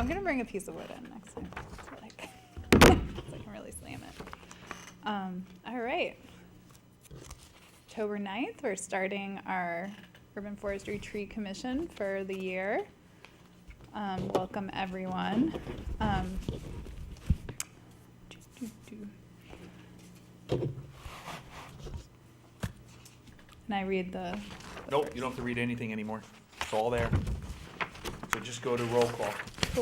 I'm gonna bring a piece of wood in next time. So I can really slam it. All right. October 9th, we're starting our Urban Forestry Tree Commission for the year. Welcome, everyone. Can I read the? Nope, you don't have to read anything anymore. It's all there. So just go to roll call.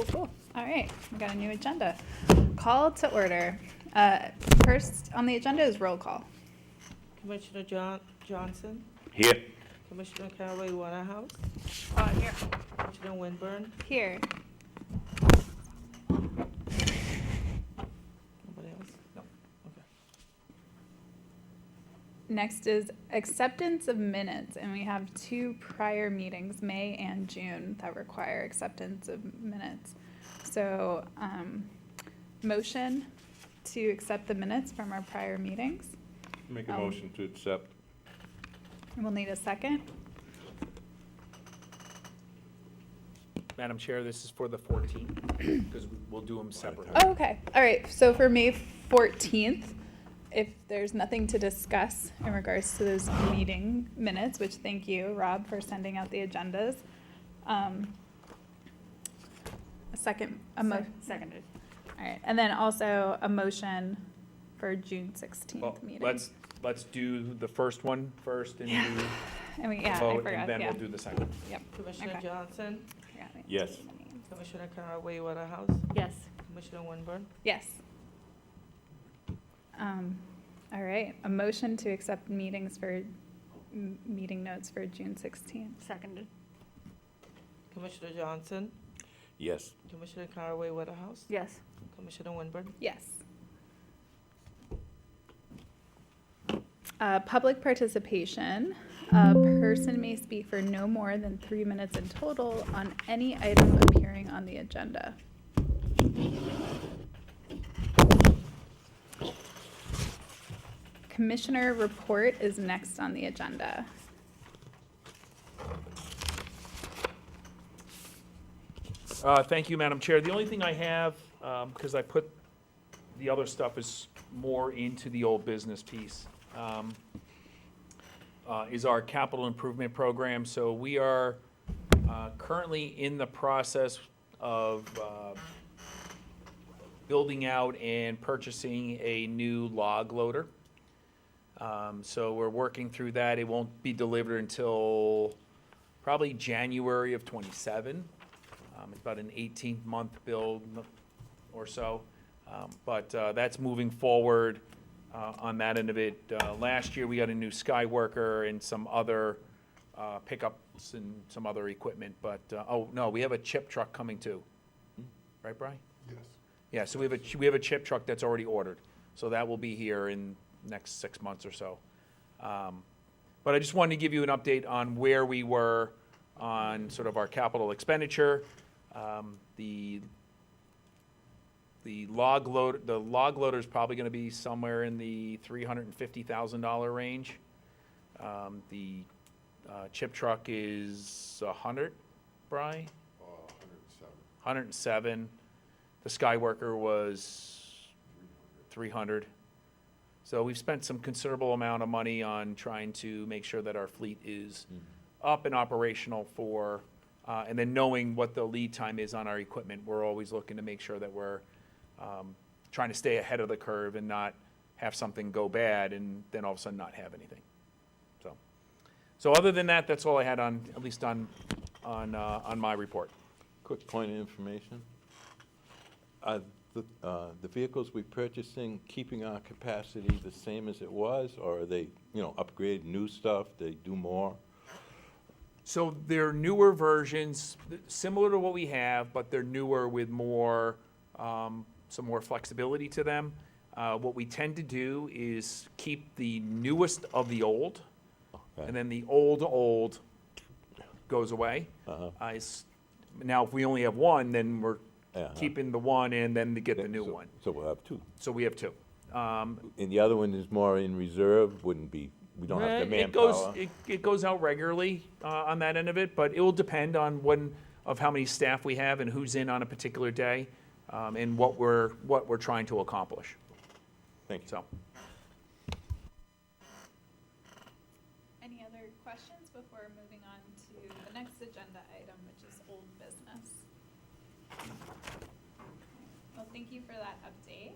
Cool. All right, we got a new agenda. Call to order. First on the agenda is roll call. Commissioner Johnson, Here. Commissioner Caraway Waterhouse, Here. Commissioner Winburn, Here. nobody else? No. Okay. Next is acceptance of minutes, and we have two prior meetings, May and June, that require acceptance of minutes. So, motion to accept the minutes from our prior meetings. Make a motion to accept. And we'll need a second. Madam Chair, this is for the 14th, because we'll do them separately. Oh, okay. All right. So for May 14th, if there's nothing to discuss in regards to those meeting minutes, which thank you, Rob, for sending out the agendas. A second, Seconded. All right. And then also a motion for June 16th Well, meeting. let's do the first one first and do And the I vote, forgot. and then Yeah. we'll do the second. Yep. Commissioner Okay. Johnson, Forgot my Yes. names. Commissioner Caraway Waterhouse, Yes. Commissioner Winburn, Yes. All right. A motion to accept meetings for meeting notes for June 16th. Seconded. Commissioner Johnson, Yes. Commissioner Caraway Waterhouse, Yes. Commissioner Winburn, Yes. Public participation. A person may speak for no more than 3 minutes in total on any item appearing on the agenda. Commissioner report is next on the agenda. Thank you, Madam Chair. The only thing I have, because I put the other stuff is more into the old business piece, is our capital improvement program. So we are currently in the process of building out and purchasing a new log loader. So we're working through that. It won't be delivered until probably January of '27. It's about an 18-month build or so. But that's moving forward on that end of it. Last year, we got a new Skyworker and some other pickups and some other equipment. But, oh, no, we have a chip truck coming too. Right, Brian? Yes. Yeah, so we have a chip truck that's already ordered. So that will be here in next 6 months or so. But I just wanted to give you an update on where we were on sort of our capital expenditure. The log loader is probably going to be somewhere in the $350,000 range. The chip truck is 100, Bri? 107. The Skyworker was 300. So we've spent some considerable amount of money on trying to make sure that our fleet is up and operational for, and then knowing what the lead time is on our equipment. We're always looking to make sure that we're trying to stay ahead of the curve and not have something go bad and then all of a sudden not have anything. So other than that, that's all I had on, at least on my report. Quick point of information. Are the vehicles we're purchasing keeping our capacity the same as it was, or are they, upgrade new stuff, they do more? So they're newer versions, similar to what we have, but they're newer with more, some more flexibility to them. What we tend to do is keep the newest of the old, Okay. and then the old goes away. Now, if we only have one, then we're keeping the one and then to get the new one. So we'll have two. So we have two. And the other one is more in reserve, wouldn't be, we don't have the manpower. It goes out regularly on that end of it, but it will depend on when of how many staff we have and who's in on a particular day, and what we're trying to accomplish. Thank you. So, Any other questions before moving on to the next agenda item, which is old business? Well, thank you for that update.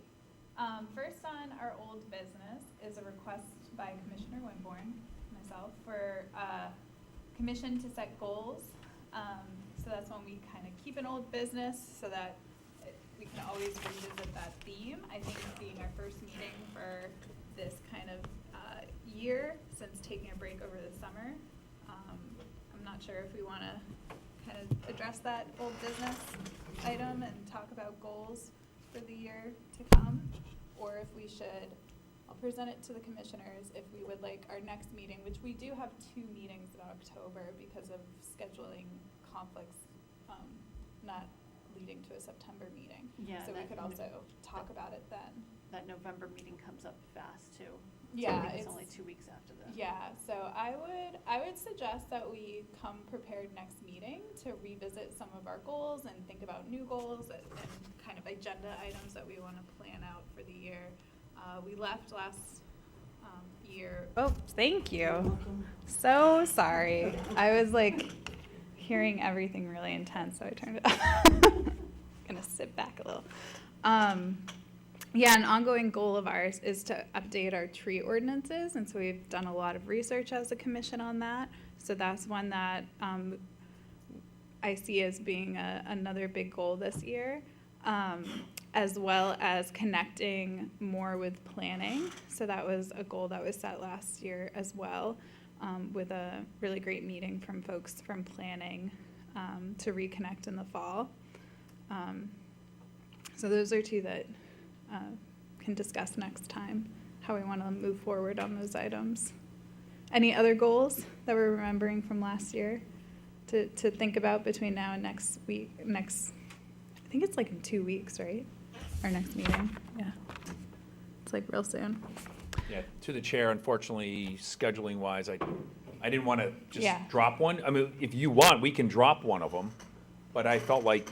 First on our old business is a request by Commissioner Winborn, myself, for commission to set goals. So that's when we kind of keep an old business so that we can always revisit that theme. I think being our first meeting for this kind of year since taking a break over the summer, I'm not sure if we want to kind of address that old business item and talk about goals for the year to come, or if we should, I'll present it to the commissioners if we would like our next meeting, which we do have 2 meetings in October because of scheduling conflicts, not leading to a September meeting. Yeah, So we that- could also talk about it then. That November meeting comes up fast too. Yeah, I think it's it's- only 2 weeks after that. Yeah, so I would suggest that we come prepared next meeting to revisit some of our goals and think about new goals and kind of agenda items that we want to plan out for the year. We left last year. Oh, thank you. So sorry. I was like hearing everything really intense, so I turned it up. Gonna sit back a little. Yeah, an ongoing goal of ours is to update our tree ordinances, and so we've done a lot of research as a commission on that. So that's one that I see as being another big goal this year, as well as connecting more with planning. So that was a goal that was set last year as well, with a really great meeting from folks from planning to reconnect in the fall. So those are 2 that can discuss next time, how we want to move forward on those items. Any other goals that we're remembering from last year to think about between now and next week? I think it's like in 2 weeks, right? Our next meeting, yeah. It's like real soon. yeah, to the chair, unfortunately, scheduling wise, I didn't want to just Yeah. drop one. I mean, if you want, we can drop one of them, but I felt like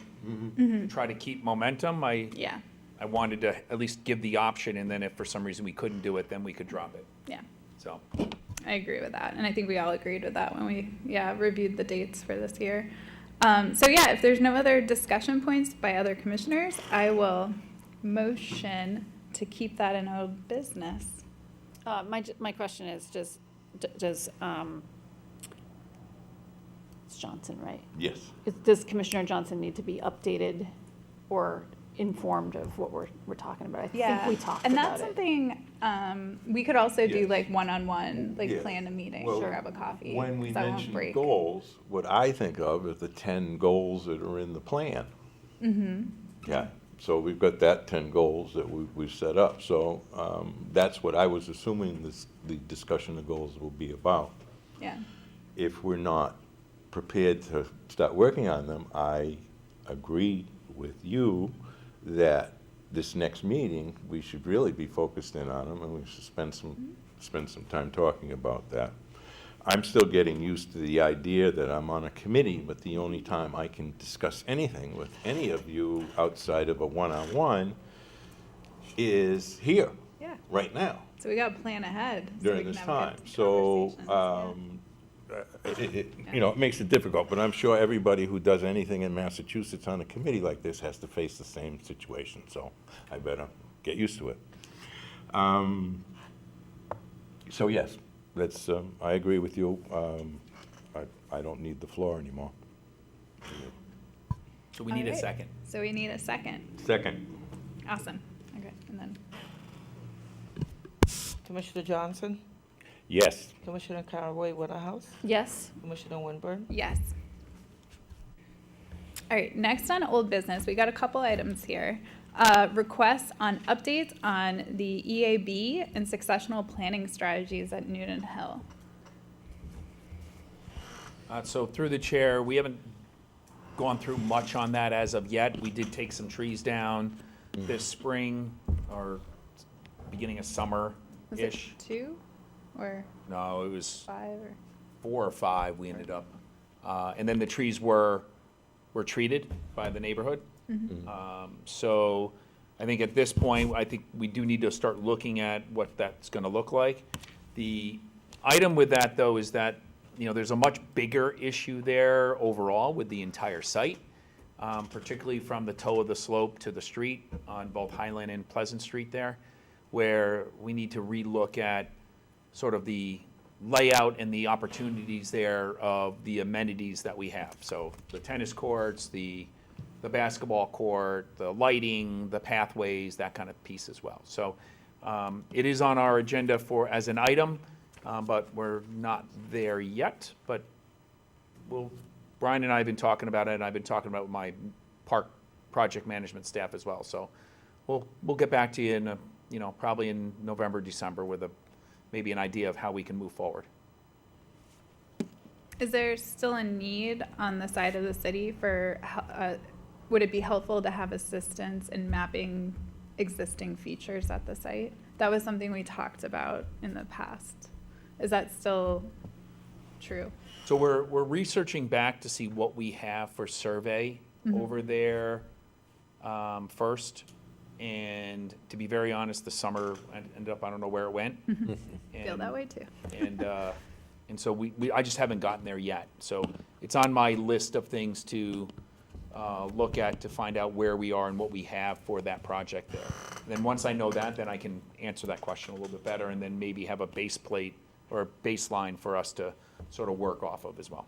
to try to keep momentum, Yeah, I wanted to at least give the option, and then if for some reason we couldn't do it, then we could drop it. yeah. So, I agree with that, and I think we all agreed with that when we, reviewed the dates for this year. So yeah, if there's no other discussion points by other commissioners, I will motion to keep that in old business. My question is, does, it's Johnson, right? Yes. Does Commissioner Johnson need to be updated or informed of what we're talking about? I think we talked and about that's it. something, we could also do Yes. like one-on-one, like Yes. plan a meeting, Well, grab a coffee. When we 'cause I won't mention break. goals, what I think of is the 10 goals that are in the plan. Mm-hmm, Yeah, so we've got that 10 goals that we've set up. So that's what I was assuming the discussion of goals will be about. yeah, If we're not prepared to start working on them, I agree with you that this next meeting, we should really be focused in on them, and we should spend some time talking about that. I'm still getting used to the idea that I'm on a committee, but the only time I can discuss anything with any of you outside of a one-on-one is here, yeah. right now, So we gotta plan ahead. So we during can this have time. good So, conversations, it makes it difficult, but I'm sure everybody who does anything in Massachusetts on a committee like this has to face the same situation, so I better get used to it. So yes, that's, I agree with you. I don't need the floor anymore. so we need a Alright. second. So we need a second. Second. Awesome. Okay, and then, Commissioner Johnson, Yes. Commissioner Caraway Waterhouse, Yes, Commissioner Winburn, yes. All right, next on old business, we got a couple items here. Requests on updates on the EAB and successional planning strategies at Newton Hill. So through the chair, we haven't gone through much on that as of yet. We did take some trees down this spring or beginning of Was it summer-ish. 2 or No, it was 5 or? 4 or 5 we ended up. And then the trees were were treated by the neighborhood. So I think at this point, I think we do need to start looking at what that's gonna look like. The item with that, though, is that, you know, there's a much bigger issue there overall with the entire site, particularly from the toe of the slope to the street on both Highland and Pleasant Street there, where we need to relook at sort of the layout and the opportunities there of the amenities that we have. So the tennis courts, the basketball court, the lighting, the pathways, that kind of piece as well. So it is on our agenda as an item, but we're not there yet. But Brian and I have been talking about it, and I've been talking about it with my park project management staff as well. So we'll get back to you in, probably in November, December with maybe an idea of how we can move forward. Is there still a need on the side of the city for, would it be helpful to have assistance in mapping existing features at the site? That was something we talked about in the past. Is that still true? So we're researching back to see what we have for survey over there first. And to be very honest, the summer ended up, I don't know where it went. Feel that way too. And so I just haven't gotten there yet. So it's on my list of things to look at to find out where we are and what we have for that project there. And then once I know that, then I can answer that question a little bit better and then maybe have a base plate or a baseline for us to sort of work off of as well.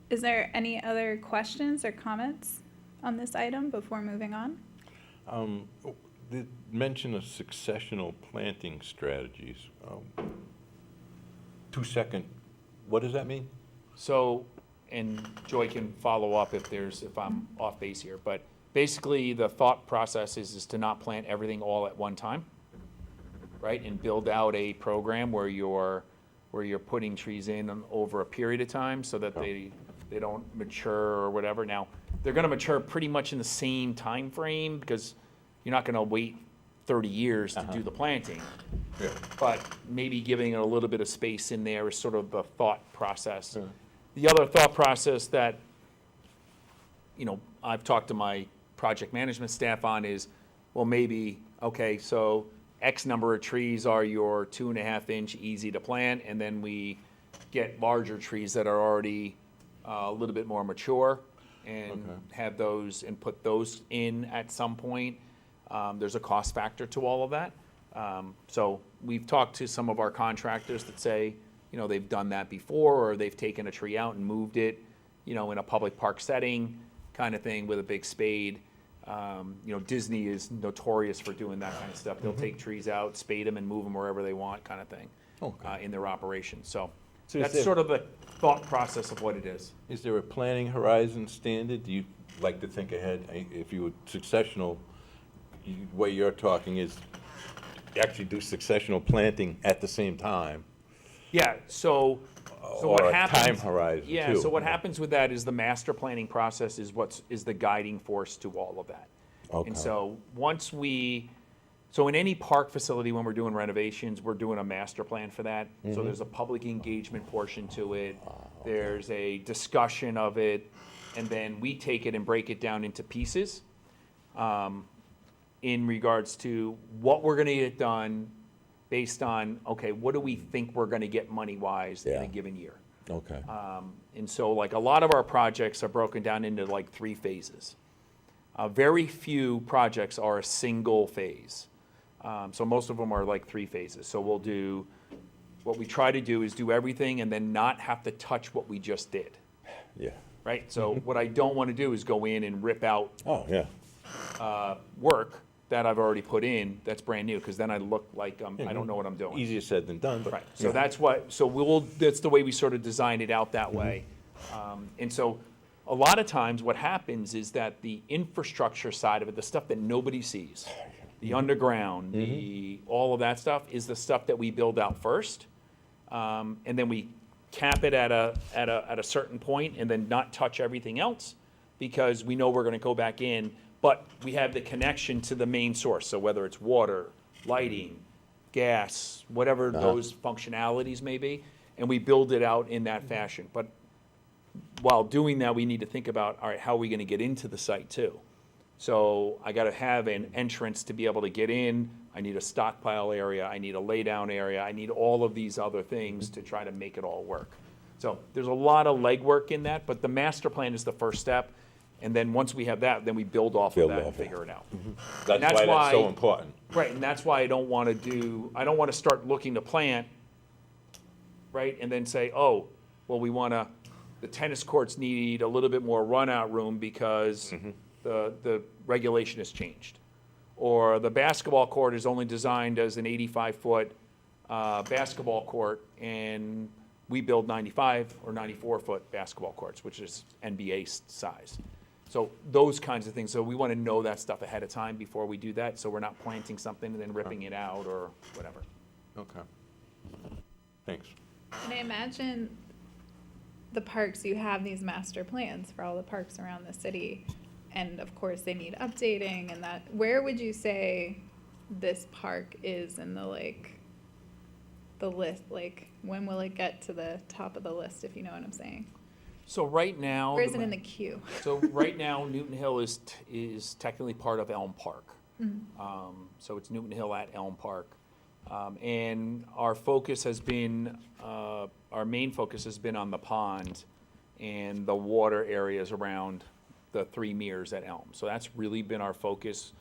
Is there any other questions or comments on this item before moving on? The mention of successional planting strategies. 2 second, what does that mean? So, and Joy can follow up if I'm off base here, but basically the thought process is to not plant everything all at one time, right? And build out a program where you're putting trees in over a period of time so that they don't mature or whatever. Now, they're gonna mature pretty much in the same time frame because you're not gonna wait 30 years to do the planting. Yeah. But maybe giving it a little bit of space in there is sort of the thought process. The other thought process that, I've talked to my project management staff on is, well, maybe, okay, so X number of trees are your 2.5-inch easy to plant, and then we get larger trees that are already a little bit more mature and have those and put those in at some point. There's a cost factor to all of that. So we've talked to some of our contractors that say, they've done that before, or they've taken a tree out and moved it, in a public park setting kind of thing with a big spade. Disney is notorious for doing that kind of stuff. They'll take trees out, spade them, and move them wherever they want kind of thing in their operation. So that's sort of the thought process of what it is. Is there a planning horizon standard? Do you like to think ahead? If you were successional, what you're talking is actually do successional planting at the same time. Yeah, so Or what a happens? time horizon, Yeah, too. so what happens with that is the master planning process is the guiding force to all of that. Okay. And so so in any park facility, when we're doing renovations, we're doing a master plan for that. So there's a public engagement portion to it. There's a discussion of it, and then we take it and break it down into pieces in regards to what we're gonna get done based on, okay, what do we think we're gonna get money-wise in a given year? Okay. And so like a lot of our projects are broken down into like 3 phases. Very few projects are a single phase. So most of them are like 3 phases. So what we try to do is do everything and then not have to touch what we just did, Yeah. right? So what I don't want to do is go in and rip out Oh, yeah. work that I've already put in that's brand new, because then I look like I don't know what I'm doing. Easier said than done, but. Right, so yeah. that's the way we sort of designed it out that way. And so a lot of times what happens is that the infrastructure side of it, the stuff that nobody sees, the underground, all of that stuff is the stuff that we build out first. And then we cap it at a certain point and then not touch everything else because we know we're gonna go back in, but we have the connection to the main source. So whether it's water, lighting, gas, whatever those functionalities may be, and we build it out in that fashion. But while doing that, we need to think about, all right, how are we gonna get into the site too? So I gotta have an entrance to be able to get in, I need a stockpile area, I need a laydown area, I need all of these other things to try to make it all work. So there's a lot of legwork in that, but the master plan is the first step, and then once we have that, then we build off of Build that and off it. figure it out. That's that's why that's so why- important. Right, and that's why I don't wanna start looking to plant, right, and then say, oh, well, the tennis courts need a little bit more run-out room because the regulation has changed. Or the basketball court is only designed as an 85-foot basketball court, and we build 95 or 94-foot basketball courts, which is NBA size. So those kinds of things, so we want to know that stuff ahead of time before we do that, so we're not planting something and then ripping it out or whatever. Okay. Thanks. And I imagine the parks, you have these master plans for all the parks around the city. And of course, they need updating and that. Where would you say this park is in the list? Like, when will it get to the top of the list, if you know what I'm saying? So right now. Or is it in the queue? So right now, Newton Hill is technically part of Elm Park. So it's Newton Hill at Elm Park. And our focus has been, our main focus has been on the pond and the water areas around the 3 Meres at Elm. So that's really been our focus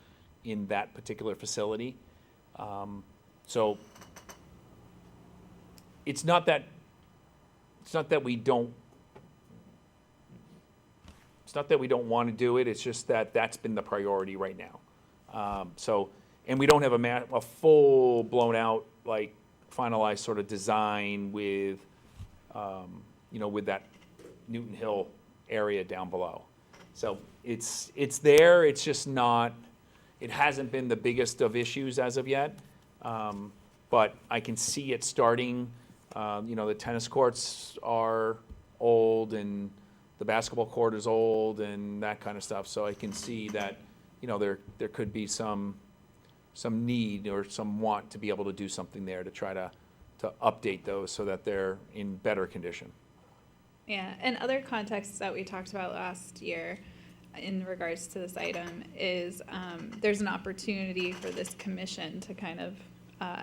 in that particular facility. So it's not that we don't want to do it, it's just that that's been the priority right now. And we don't have a full blown out, like finalized sort of design with, with that Newton Hill area down below. So it's there, it's just not, it hasn't been the biggest of issues as of yet. But I can see it starting, the tennis courts are old and the basketball court is old and that kind of stuff. So I can see that, there could be some need or some want to be able to do something there to try to update those so that they're in better condition. Yeah, and other contexts that we talked about last year in regards to this item is there's an opportunity for this commission to kind of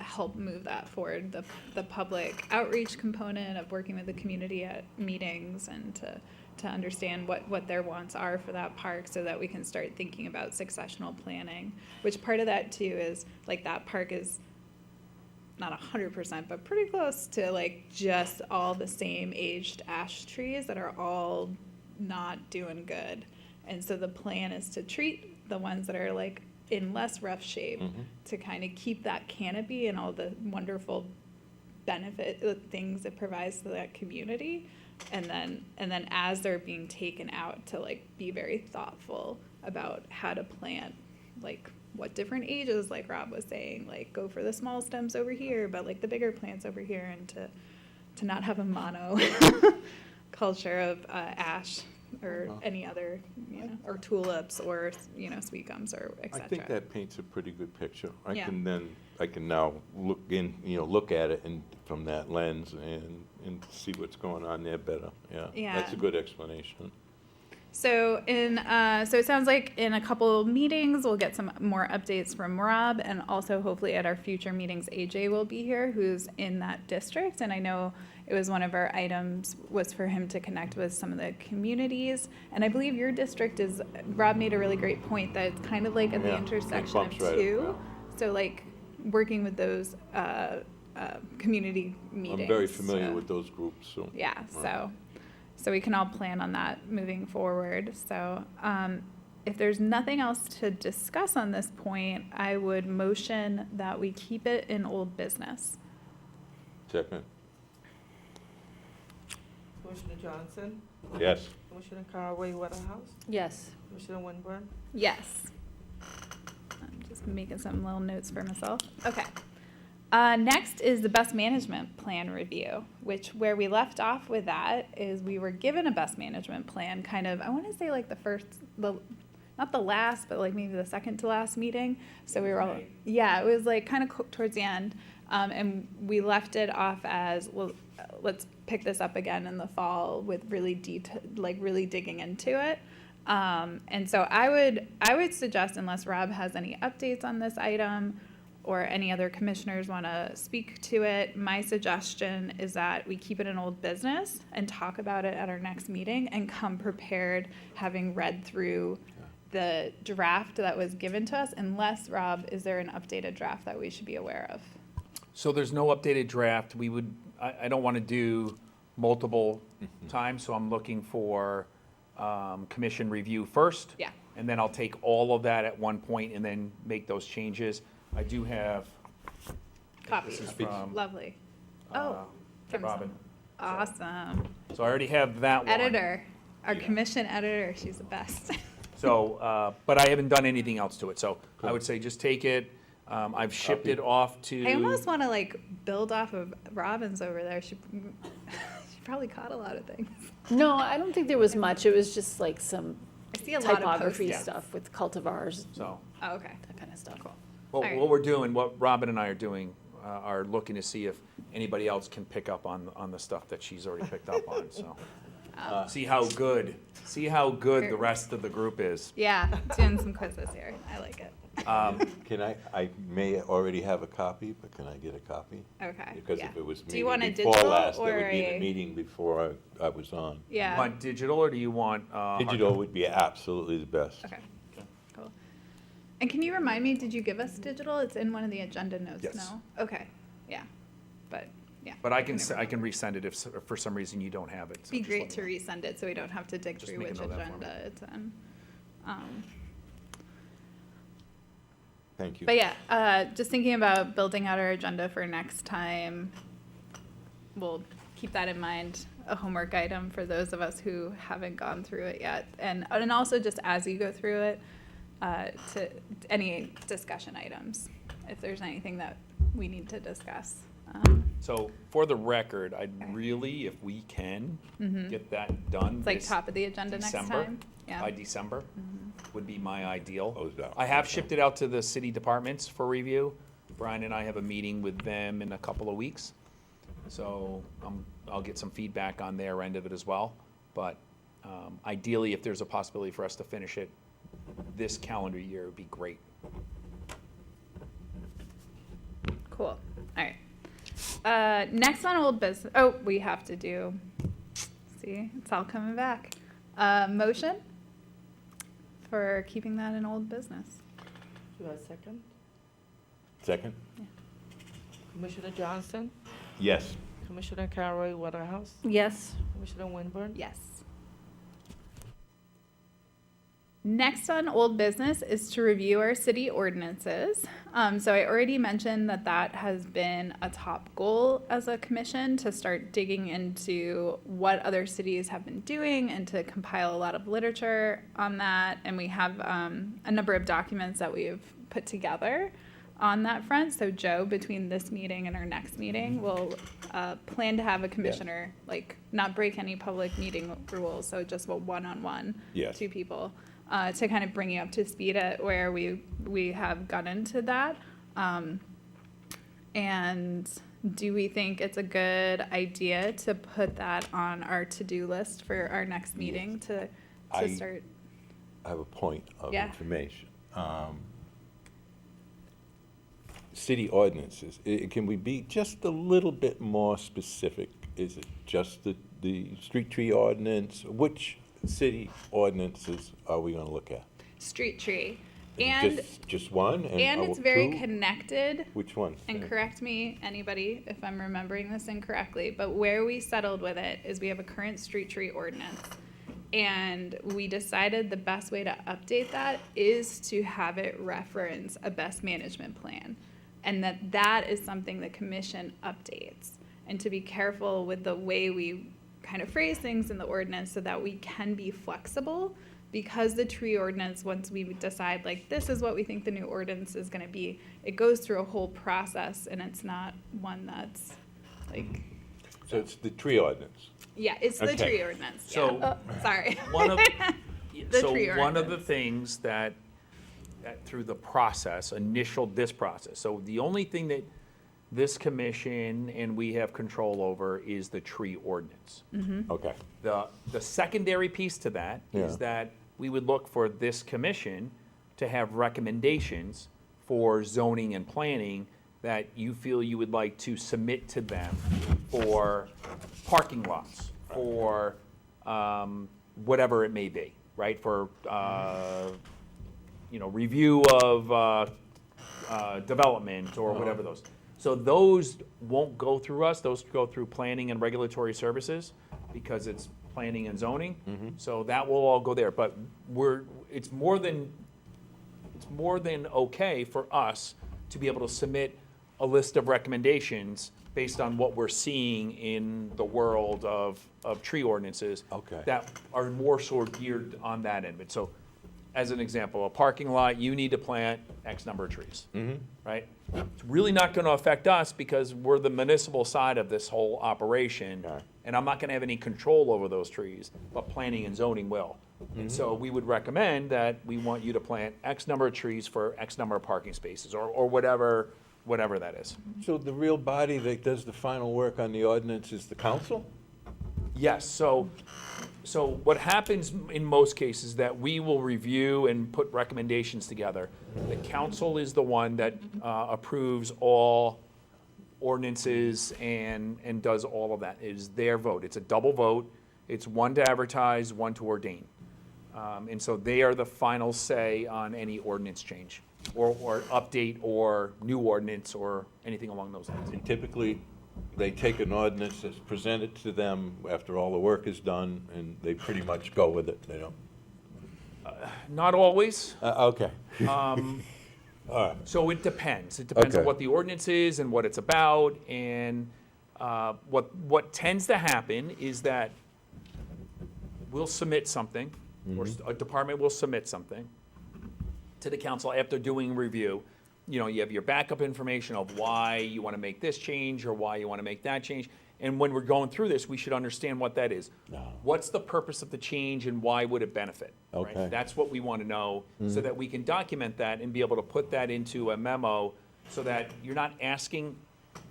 help move that forward, the public outreach component of working with the community at meetings and to understand what their wants are for that park so that we can start thinking about successional planning, which part of that too is like that park is not 100%, but pretty close to like just all the same aged ash trees that are all not doing good. And so the plan is to treat the ones that are like in less rough shape to kind of keep that canopy and all the wonderful things it provides to that community. And then as they're being taken out to like be very thoughtful about how to plant, like what different ages, like Rob was saying, like go for the small stems over here, but like the bigger plants over here, and to not have a mono culture of ash or any other, or tulips or, sweet gums or et I cetera. think that paints a pretty good picture. Yeah. I can now look at it and from that lens and see what's going on there better. Yeah. That's a Yeah. good explanation. So so it sounds like in a couple meetings, we'll get some more updates from Rob, and also hopefully at our future meetings, AJ will be here, who's in that district. And I know it was one of our items was for him to connect with some of the communities. And I believe your district is, Rob made a really great point that it's kind of like at the Yeah, it intersection of bumps right up, two. So like working with those community meetings. I'm very familiar so- with those groups, so. Yeah, Right. so we can all plan on that moving forward. So if there's nothing else to discuss on this point, I would motion that we keep it in old business. Second. Commissioner Johnson, Yes. Commissioner Caraway Waterhouse, Yes. Commissioner Winburn. Yes. I'm just making some little notes for myself. Okay. Next is the best management plan review, where we left off with that is we were given a best management plan kind of, I want to say like not the last, but like maybe the second to last meeting. So we were all, yeah, it was like kind of towards the end. And we left it off as, well, let's pick this up again in the fall with really really digging into it. And so I would suggest, unless Rob has any updates on this item or any other commissioners want to speak to it, my suggestion is that we keep it in old business and talk about it at our next meeting and come prepared, having read through the draft that was given to us, unless, Rob, is there an updated draft that we should be aware of? So there's no updated draft. I don't want to do multiple times, so I'm looking for commission review first. Yeah. And then I'll take all of that at one point and then make those changes. I do have, Copies. this is from, Lovely. uh, Oh, from Robin. Awesome. So I already have that one. Editor, our Yeah. commission editor, she's the best. So, but I haven't done anything else to it, so I would say just take it. I've shipped it off to. I almost want to build off of Robin's over there. She probably caught a lot of things. No, I don't think there was much. It was just like some I see a lot of typography posts. stuff with cultivars, So, Oh, okay. that kind of stuff. Alright. what we're doing, what Robin and I are doing, are looking to see if anybody else can pick up on the stuff that she's already picked up on, so. See how good the rest of the group is. Yeah, doing some quizzes here. I like it. Can I may already have a copy, but can I get a copy? Okay. Because yeah. if it was Do you want a meeting before digital last, that or would be a- the meeting before I was on. Yeah. Want digital or do you want, hard Digital copy? would be absolutely the best. Okay. Cool. And can you remind me, did you give us digital? It's in one of the agenda notes, Yes. no? Okay, yeah. But, yeah. But I can resend it if for some reason you don't have it. so Be just great let to me know. resend it so we don't have to dig Just through make a which note of that for me. agenda it's in. Thank you. But yeah, just thinking about building out our agenda for next time. We'll keep that in mind, a homework item for those of us who haven't gone through it yet. And also just as you go through it, to any discussion items, if there's anything that we need to discuss. So for the record, I'd really, if we can, get that done. It's like this top of the agenda next December, time. Yeah. by December, would be my ideal. Close that. I have shipped it out to the city departments for review. Brian and I have a meeting with them in a couple of weeks. So I'll get some feedback on their end of it as well. But ideally, if there's a possibility for us to finish it this calendar year, it'd be great. Cool. All right. Next on old business. Oh, we have to do. See, it's all coming back. Motion for keeping that in old business. Do you have a second? Second? Commissioner Johnson, Yes. Commissioner Carroll Waterhouse, Yes. Commissioner Winburn. Yes. Next on old business is to review our city ordinances. So I already mentioned that has been a top goal as a commission, to start digging into what other cities have been doing and to compile a lot of literature on that. And we have a number of documents that we've put together on that front. So Joe, between this meeting and our next meeting, will plan to have a commissioner, not break any public meeting rules, so just a one-on-one, Yes. two people, to kind of bring you up to speed at where we have gotten into that. And do we think it's a good idea to put that on our to-do list for our next meeting to I- start? I have a point of Yeah. information. City ordinances, can we be just a little bit more specific? Is it just the street tree ordinance? Which city ordinances are we gonna look at? Street tree. Is it And, just one? and it's very two? connected. Which one? And correct me, anybody, if I'm remembering this incorrectly, but where we settled with it is we have a current street tree ordinance. And we decided the best way to update that is to have it reference a best management plan. And that is something the commission updates. And to be careful with the way we kind of phrase things in the ordinance so that we can be flexible, because the tree ordinance, once we decide this is what we think the new ordinance is gonna be, it goes through a whole process, and it's not one that's So it's the tree ordinance. yeah, it's the Okay. tree ordinance, So- yeah. Sorry. One of, The so tree one of the ordinance. things that through the process, this process, so the only thing that this commission and we have control over is the tree ordinance. Okay. The secondary piece to that is Yeah. that we would look for this commission to have recommendations for zoning and planning that you feel you would like to submit to them for parking lots, for whatever it may be, right? For, review of development or whatever those. So those won't go through us, those go through planning and regulatory services because it's planning and zoning. So that will all go there, but it's more than okay for us to be able to submit a list of recommendations based on what we're seeing in the world of tree ordinances. Okay. That are more sort of geared on that end. But so, as an example, a parking lot, you need to plant X number of trees, right? It's really not gonna affect us because we're the municipal side of this whole operation. Okay. And I'm not gonna have any control over those trees, but planning and zoning will. And so we would recommend that we want you to plant X number of trees for X number of parking spaces, or whatever that is. So the real body that does the final work on the ordinance is the council? Yes, so what happens in most cases that we will review and put recommendations together. The council is the one that approves all ordinances and does all of that. It is their vote. It's a double vote. It's one to advertise, one to ordain. And so they are the final say on any ordinance change or update or new ordinance or anything along those lines. And typically, they take an ordinance that's presented to them after all the work is done, and they pretty much go with it, they don't? Not always. Okay. So it depends. It depends on Okay. what the ordinance is and what it's about. And what tends to happen is that we'll submit something, or a department will submit something to the council after doing review. You know, you have your backup information of why you want to make this change or why you want to make that change. And when we're going through this, we should understand what that is. What's the purpose of the change and why would it benefit? Right? Okay. That's what we want to know so that we can document that and be able to put that into a memo so that you're not asking,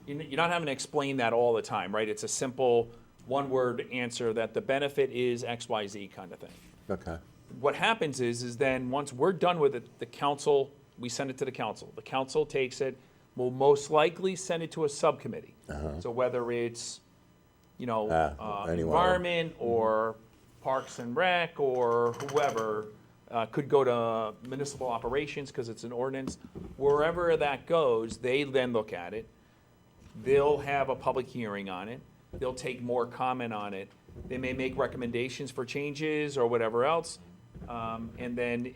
you're not having to explain that all the time, right? It's a simple one-word answer that the benefit is X, Y, Z kind of thing. Okay. What happens is then once we're done with it, the council, we send it to the council. The council takes it, will most likely send it to a subcommittee. So whether it's, anyone. environment or Parks and Rec or whoever, could go to municipal operations because it's an ordinance. Wherever that goes, they then look at it. They'll have a public hearing on it. They'll take more comment on it. They may make recommendations for changes or whatever else. And then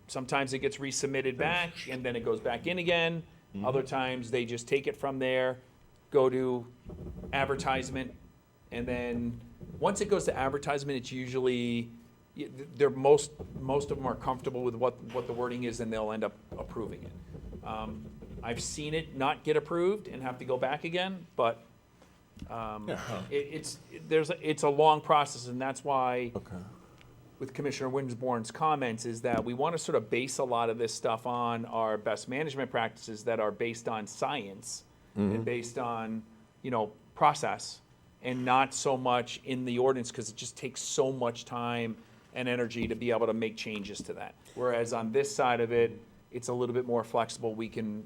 sometimes it gets resubmitted back and then it goes back in again. Other times they just take it from there, go to advertisement. And then once it goes to advertisement, it's usually, most of them are comfortable with what the wording is and they'll end up approving it. I've seen it not get approved and have to go back again, but it's a long process, and that's why with Commissioner Winsborn's comments is that we want to sort of base a lot of this stuff on our best management practices that are based on science and based on, process, and not so much in the ordinance because it just takes so much time and energy to be able to make changes to that. Whereas on this side of it, it's a little bit more flexible. We can,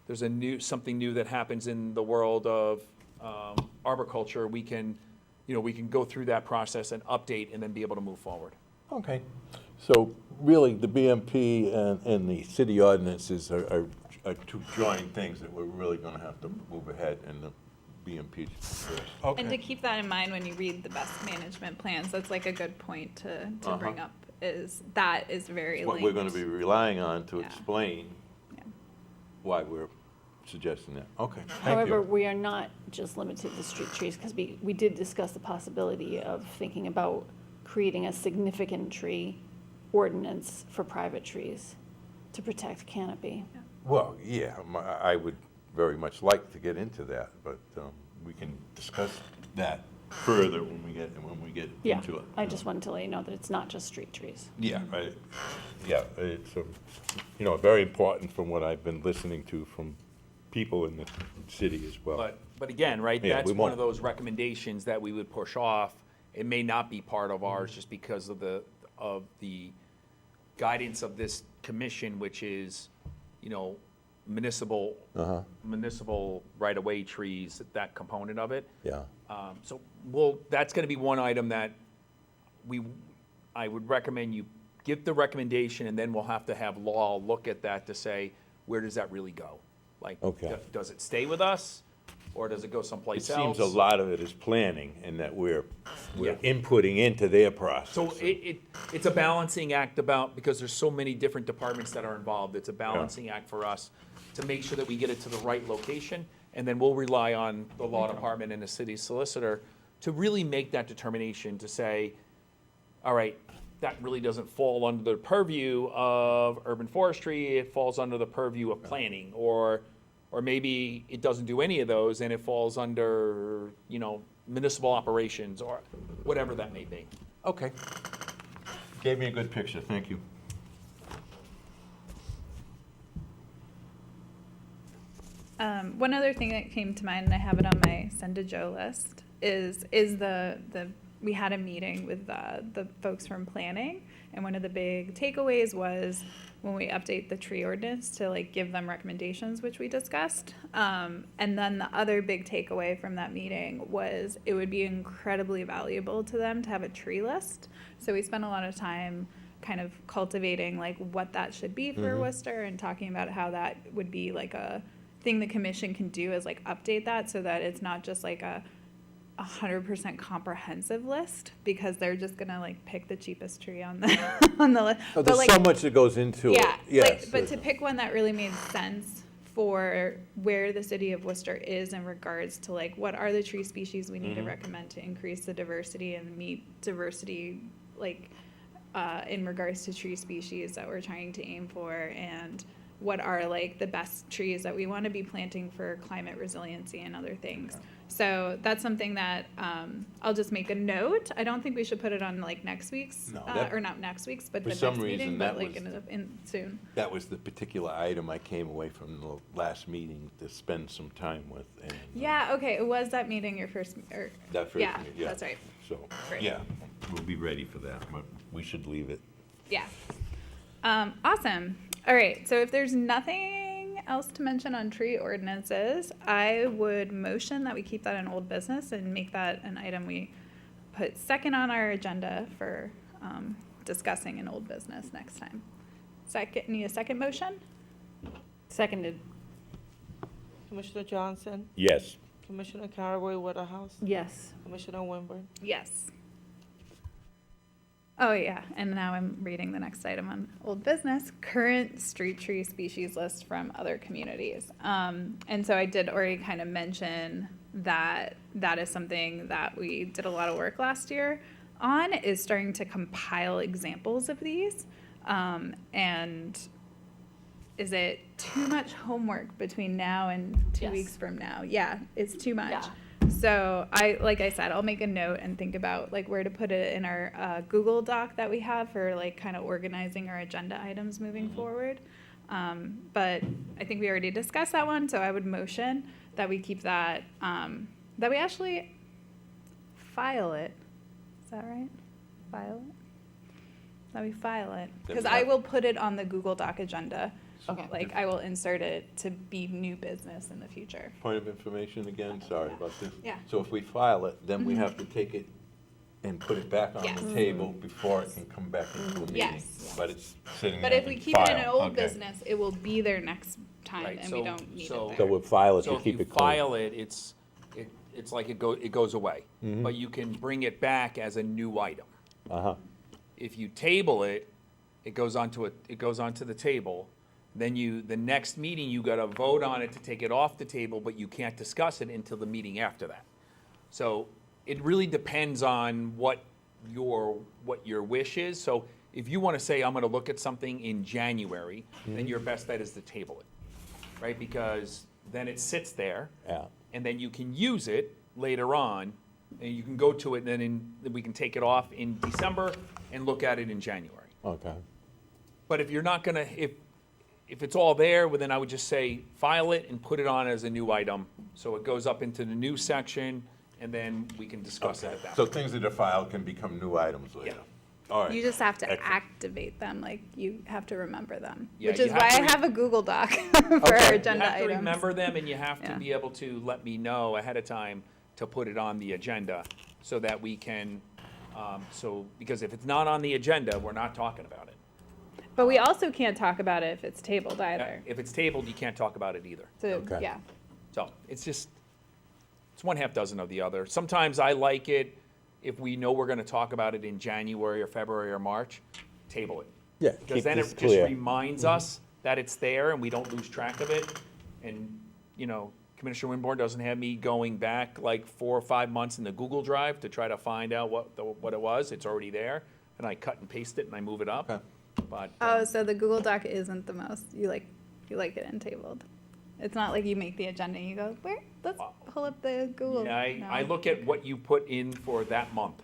there's something new that happens in the world of arboriculture. We can go through that process and update and then be able to move forward. Okay. So really, the BMP and the city ordinances are two joint things that we're really going to have to move ahead in the BMP first. And to keep that in mind when you read the best management plans, that's like a good point to bring up, is that is very What linked. we're going to be relying on to Yeah. explain Yeah. why we're suggesting that. Okay, thank However, you. we are not just limited to street trees, because we did discuss the possibility of thinking about creating a significant tree ordinance for private trees to protect canopy. Well, yeah, I would very much like to get into that, but we can discuss that further when we get Yeah, into it. I just wanted to let you know that it's not just street trees. Yeah, it's very important from what I've been listening to from people in the city as well. But again, right, Yeah, that's we one won't. of those recommendations that we would push off. It may not be part of ours just because of the guidance of this commission, which is, you know, municipal right-of-way trees, that component of it. Yeah. So that's gonna be one item that I would recommend you give the recommendation, and then we'll have to have law look at that to say, where does that really go? Like, Okay. does it stay with us, or does it go It someplace else? seems a lot of it is planning and that we're Yeah. inputting into their process. So it's a balancing act because there's so many different departments that are involved. It's a balancing act for us to make sure that we get it to the right location, and then we'll rely on the law department and the city solicitor to really make that determination to say, all right, that really doesn't fall under the purview of urban forestry, it falls under the purview of planning, or maybe it doesn't do any of those and it falls under, you know, municipal operations, or whatever that may be. Okay. Gave me a good picture, thank you. One other thing that came to mind, and I have it on my send to Joe list, is we had a meeting with the folks from planning, and one of the big takeaways was when we update the tree ordinance to like give them recommendations, which we discussed. And then the other big takeaway from that meeting was it would be incredibly valuable to them to have a tree list. So we spent a lot of time kind of cultivating like what that should be for Worcester, and talking about how that would be like a thing the commission can do is like update that so that it's not just like a 100% comprehensive list, because they're just gonna like pick the cheapest tree on the on the list. Oh, But, there's like, so much that goes into it. yeah, Yes. like, but to pick one that really made sense for where the city of Worcester is in regards to like what are the tree species we need to recommend to increase the diversity and meet diversity, like in regards to tree species that we're trying to aim for, and what are like the best trees that we want to be planting for climate resiliency and other things. So that's something that I'll just make a note. I don't think we should put it on like next week's, No, that- or not next week's, but for the some next reason, meeting, that but like was- in soon. That was the particular item I came away from the last meeting to spend some time with. And Yeah, okay, it was that meeting your first, or, that first yeah, meeting, yeah. that's right, So, Great. yeah, we'll be ready for that, but we should leave it. yeah. Awesome. All right, so if there's nothing else to mention on tree ordinances, I would motion that we keep that in old business and make that an item we put second on our agenda for discussing in old business next time. Need a second motion? Seconded, Commissioner Johnson, Yes. Commissioner Caraway Waterhouse, yes. Commissioner Winburn. Yes. Oh, yeah, and now I'm reading the next item on old business, current street tree species list from other communities. And so I did already kind of mention that that is something that we did a lot of work last year on, is starting to compile examples of these. And is it too much homework between now and 2 Yes. weeks from now? Yeah, it's too much. Yeah. So like I said, I'll make a note and think about like where to put it in our Google Doc that we have for like kind of organizing our agenda items moving forward. But I think we already discussed that one, so I would motion that we keep that, that we actually file it. Is that right? File it? That we file it. That Because we I have- will put it on the Google Doc agenda. Okay. Like I will insert it to be new business in the future. Point of information again, sorry about this. Yeah. So if we file it, then we have to take it and put it back on Yes. the table before it can come back into a meeting. Yes. But it's sitting But there if we in keep it in an file. old Okay. business, it will be there next time, Right, and we so- don't need so- it So there. we'll file it So to if keep you it clean. file it, it's like it goes away. But you can bring it back as a new item. Uh-huh. If you table it, it goes onto the table. Then the next meeting, you gotta vote on it to take it off the table, but you can't discuss it until the meeting after that. So it really depends on what your wish is. So if you wanna say, I'm gonna look at something in January, then your best bet is to table it, right? Because then it sits there, Yeah. and then you can use it later on, and you can go to it, and then we can take it off in December and look at it in January. Okay. But if you're not gonna, if it's all there, well, then I would just say, file it and put it on as a new item. So it goes up into the new section, and then we can discuss that at that So point. things that are filed can become new items later? All right. You just have to Excellent. activate them, like you have to remember them, Yeah, which you is have why to I re- have a Google Doc for Okay. our You agenda have to items. remember them, and you have to Yeah. be able to let me know ahead of time to put it on the agenda, so that we can, because if it's not on the agenda, we're not talking about it. But we also can't talk about it if it's tabled either. If it's tabled, you can't talk about it either. So, Okay. yeah. So it's just, it's one half dozen of the other. Sometimes I like it if we know we're gonna talk about it in January or February or March, table it. Yeah, Because keep then this it just clear. reminds us that it's there and we don't lose track of it. And, Commissioner Winborn doesn't have me going back like 4 or 5 months in the Google Drive to try to find out what it was. It's already there. And I cut and paste it and I move it up. Okay. But, Oh, so the Google Doc isn't the most, you like it untabled. It's not like you make the agenda and you go, where, let's pull up the Google. yeah, I No. look at what you put in for that month.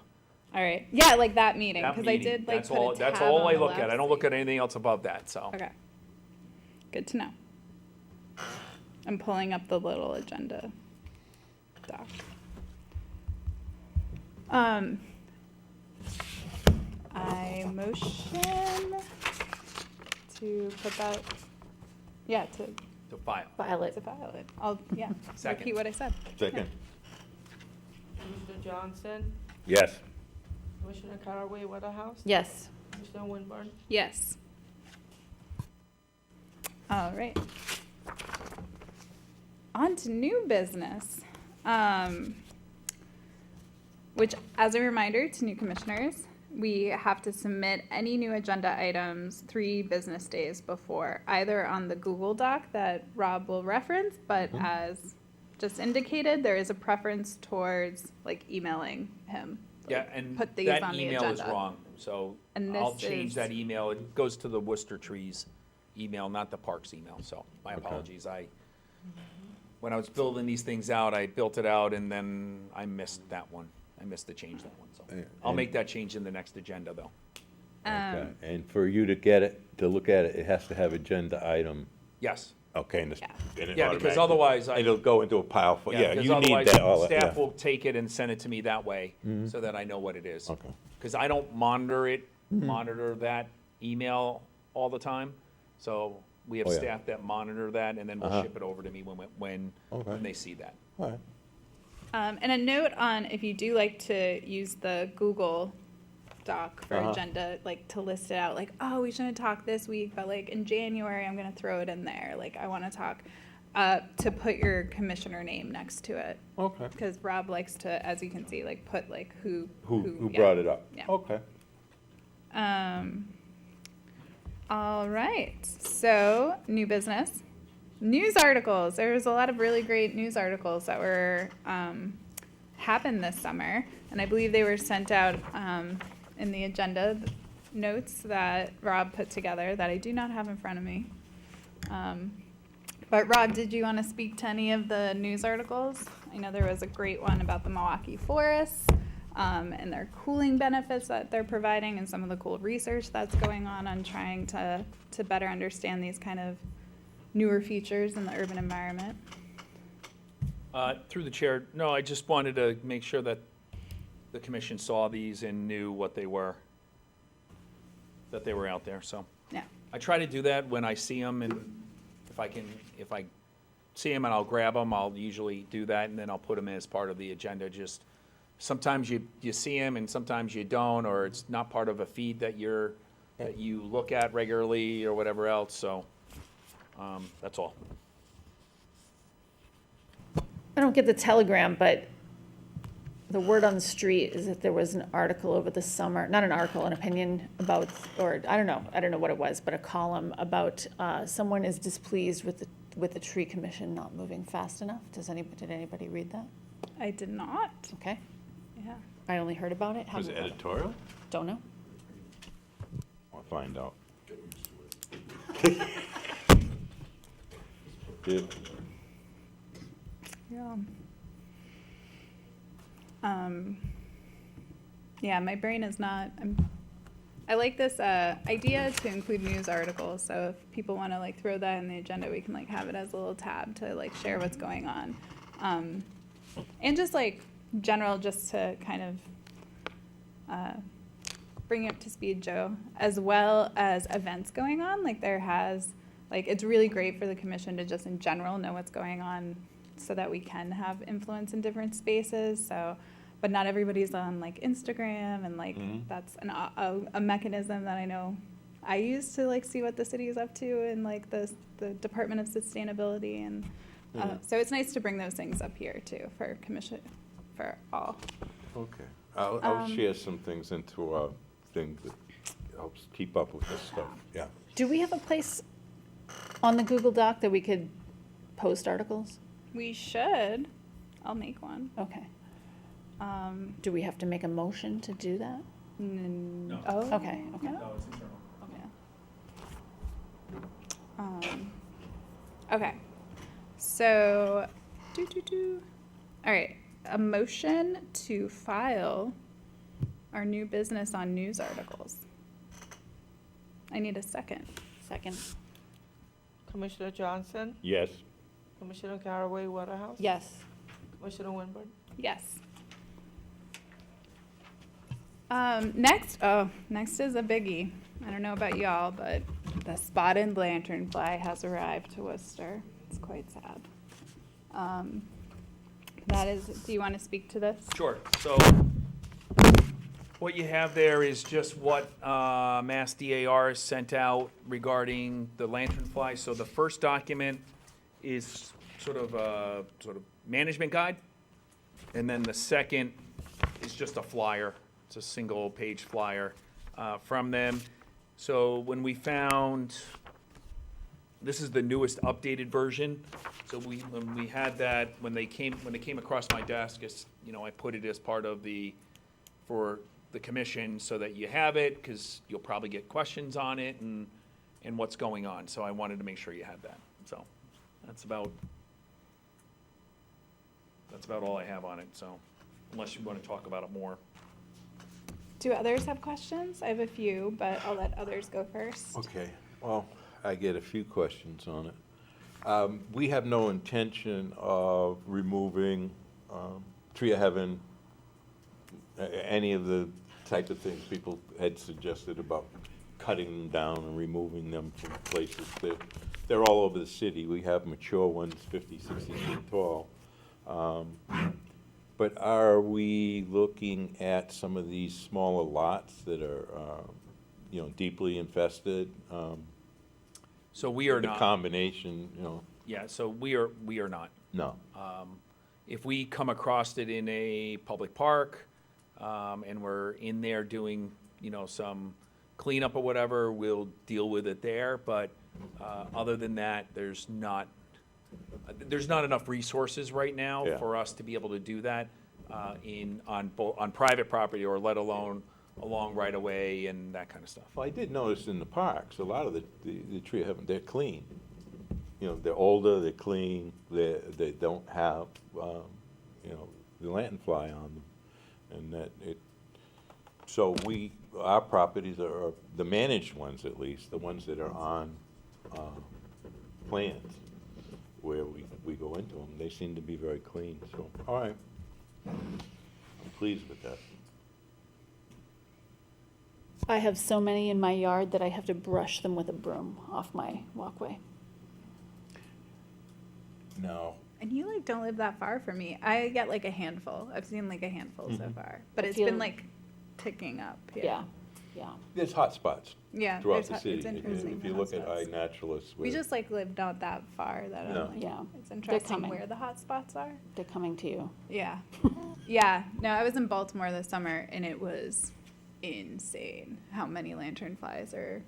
All right, yeah, like that meeting, That because I meeting. did like That's put all. a That's tab all on I the look at. I don't look left. at anything else above that, so. Okay, good to know. I'm pulling up the little agenda doc. I motion to put that, yeah, to To file. Violet. file it. I'll, yeah, Second. repeat what I said. Second? Commissioner Johnson, Yes. Commissioner Caraway Waterhouse, Yes. Commissioner Winburn. Yes. All right. On to new business. Which, as a reminder to new commissioners, we have to submit any new agenda items 3 business days before, either on the Google Doc that Rob will reference, but as just indicated, there is a preference towards like emailing him. Yeah, like, and put these that on the email is agenda. wrong, so And I'll this change is- that email. It goes to the Worcester Trees email, not the Parks email, so my Okay. apologies. When I was building these things out, I built it out and then I missed that one. I missed to change that one, so. I'll And- make that change in the next agenda, though. Okay. And for you to get it, to look at it, it has to have agenda item, Yes. okay, and Yeah. it Yeah, because automatically- otherwise It'll go into a pile for, yeah, because you need otherwise that, all that, Staff yeah. will take it and send it to me that way, so that I know what it is. Okay. Because I don't monitor that email all the time. So we have Oh, yeah. staff that monitor that, and then will Uh-huh. ship it over to me when Okay. they see that. All right. And a note on if you do like to use the Google Doc for Uh-huh. agenda, like to list it out, like, oh, we shouldn't talk this week, but like in January, I'm gonna throw it in there. Like, I wanna talk, to put your commissioner name next to it. Okay. Because Rob likes to, as you can see, like put like who. Who yeah. brought it up? Yeah. Okay. All right, so new business. News articles. There was a lot of really great news articles that were happened this summer, and I believe they were sent out in the agenda notes that Rob put together that I do not have in front of me. But Rob, did you want to speak to any of the news articles? I know there was a great one about the Milwaukee forests and their cooling benefits that they're providing, and some of the cool research that's going on trying to better understand these kind of newer features in the urban environment. Through the chair, no, I just wanted to make sure that the commission saw these and knew what they were, that they were out there, so. Yeah. I try to do that when I see them, and if I see them and I'll grab them, I'll usually do that, and then I'll put them as part of the agenda. Just sometimes you see them and sometimes you don't, or it's not part of a feed that you look at regularly or whatever else, so, that's all. I don't get the telegram, but the word on the street is that there was an article over the summer, not an article, an opinion about, or I don't know what it was, but a column about someone is displeased with the tree commission not moving fast enough. Did anybody read that? I did not. Okay, Yeah. I only heard about it. Was it editorial? Don't know. I'll find out. Yeah. Yeah. Yeah, my brain is not, I like this idea to include news articles. So if people want to like throw that in the agenda, we can like have it as a little tab to like share what's going on, and just like general, just to kind of bring you up to speed, Joe, as well as events going on. Like there has, like it's really great for the commission to just in general know what's going on, so that we can have influence in different spaces. So. But not everybody's on like Instagram, and like that's a mechanism that I know I use to like see what the city is up to, and like the Department of Sustainability, and so it's nice to bring those things up here too for commission, for all. Okay. I'll share some things into our thing that helps keep up with this stuff, yeah. Do we have a place on the Google Doc that we could post articles? We should. I'll make one. Okay. Do we have to make a motion to do that? No. Oh. Okay, okay. No? No, it's internal. Okay. Okay. So, all right. A motion to file our new business on news articles. I need a second. Second. Commissioner Johnson, Yes. Commissioner Caraway Waterhouse. Yes. Commissioner Winburn. Yes. Next is a biggie. I don't know about y'all, but the spotted lanternfly has arrived to Worcester. It's quite sad. Do you want to speak to this? Sure. So what you have there is just what Mass DAR sent out regarding the lanternfly. So the first document is sort of a management guide, and then the second is just a flyer. It's a single page flyer from them. So when we found, this is the newest updated version. So when we had that, when they came across my desk, I put it as part of for the commission so that you have it, because you'll probably get questions on it and what's going on. So I wanted to make sure you had that. So that's about all I have on it. So unless you want to talk about it more. Do others have questions? I have a few, but I'll let others go first. Okay, well, I get a few questions on it. We have no intention of removing Tree of Heaven, any of the type of things people had suggested about cutting them down and removing them from places. They're all over the city. We have mature ones, 50, 60 feet tall. But are we looking at some of these smaller lots that are, deeply infested? So we are The not. combination, Yeah, so we are not. no. If we come across it in a public park, and we're in there doing, some cleanup or whatever, we'll deal with it there. But other than that, there's not enough resources right now Yeah. for us to be able to do that on private property, or let alone along right of way and that kind of stuff. Well, I did notice in the parks, a lot of the Tree of Heaven, they're clean. They're older, they're clean, they don't have, the lanternfly on them. And so our properties are, the managed ones at least, the ones that are on plans where we go into them, they seem to be very clean, so, all right. I'm pleased with that. I have so many in my yard that I have to brush them with a broom off my walkway. No. And you like don't live that far from me. I get like a handful. I've seen like a handful so far, but I it's feel- been like ticking up. Yeah, yeah. There's hot spots Yeah. throughout there's the hot- city. It's interesting. If the you look at hotspots. iNaturalist. We just like live not that far that No. I'm like, Yeah. it's interesting coming. where the hot spots are. They're coming to you. Yeah. Yeah. No, I was in Baltimore this summer and it was insane how many lanternflies are,